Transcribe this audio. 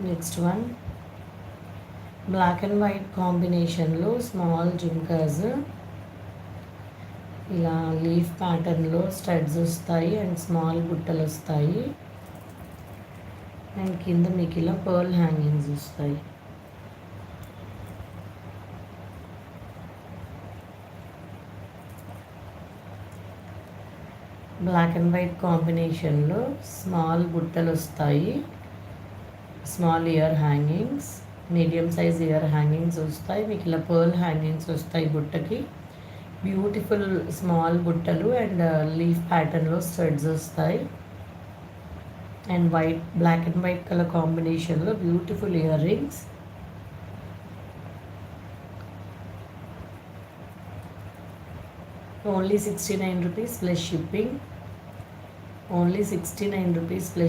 Next one black and white కాంబినేషన్లో small jhumkas, ఇలా leaf ప్యాటర్న్లో స్టడ్స్ వస్తాయి అండ్ స్మాల్ బుట్టలు వస్తాయి అండ్ కింద మీకు ఇలా పర్ల్ హ్యాంగింగ్స్ వస్తాయి. బ్లాక్ అండ్ వైట్ కాంబినేషన్లో స్మాల్ బుట్టలు వస్తాయి, small ear hangings, medium size ear hangings వస్తాయి. మీకు ఇలా పర్ల్ హ్యాంగింగ్స్ వస్తాయి బుట్టకి. బ్యూటిఫుల్ స్మాల్ బుట్టలు అండ్ లీఫ్ ప్యాటర్న్లో స్టడ్స్ వస్తాయి and white, black and white colour కాంబినేషన్లో beautiful earrings. Only 69 rupees plus shipping. Only 69 rupees plus